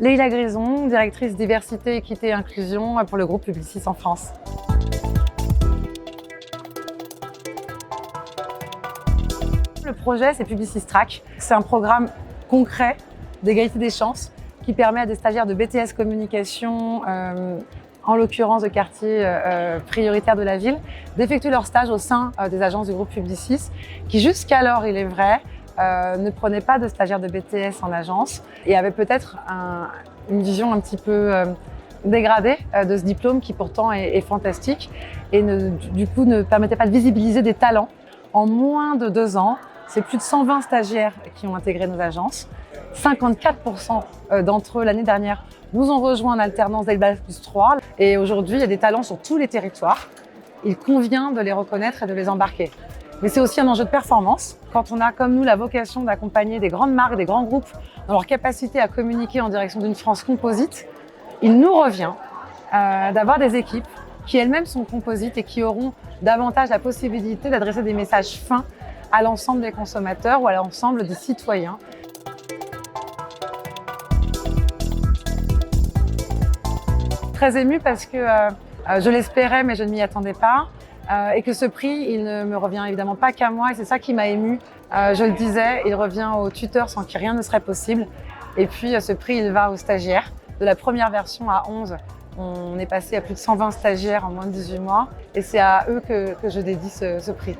Leïla Grison, directrice diversité, équité et inclusion pour le groupe Publicis en France. Le projet, c'est Publicis Track. C'est un programme concret d'égalité des chances qui permet à des stagiaires de BTS Communication, en l'occurrence de quartiers prioritaires de la ville, d'effectuer leur stage au sein des agences du groupe Publicis, qui jusqu'alors, il est vrai, ne prenaient pas de stagiaires de BTS en agence et avaient peut-être une vision un petit peu dégradée de ce diplôme qui pourtant est fantastique et du coup ne permettait pas de visibiliser des talents. En moins de 2 ans, c'est plus de 120 stagiaires qui ont intégré nos agences. 54% d'entre eux, l'année dernière, nous ont rejoints en alternance dès le Bac+3. Et aujourd'hui, il y a des talents sur tous les territoires. Il convient de les reconnaître et de les embarquer. Mais c'est aussi un enjeu de performance. Quand on a, comme nous, la vocation d'accompagner des grandes marques, des grands groupes dans leur capacité à communiquer en direction d'une France composite, il nous revient d'avoir des équipes qui elles-mêmes sont composites et qui auront davantage la possibilité d'adresser des messages fins à l'ensemble des consommateurs ou à l'ensemble des citoyens. Très émue parce que je l'espérais mais je ne m'y attendais pas et que ce prix, il ne me revient évidemment pas qu'à moi et c'est ça qui m'a émue. Je le disais, il revient aux tuteurs sans qui rien ne serait possible et puis ce prix, il va aux stagiaires. De la première version à 11, on est passé à plus de 120 stagiaires en moins de 18 mois et c'est à eux que je dédie ce prix.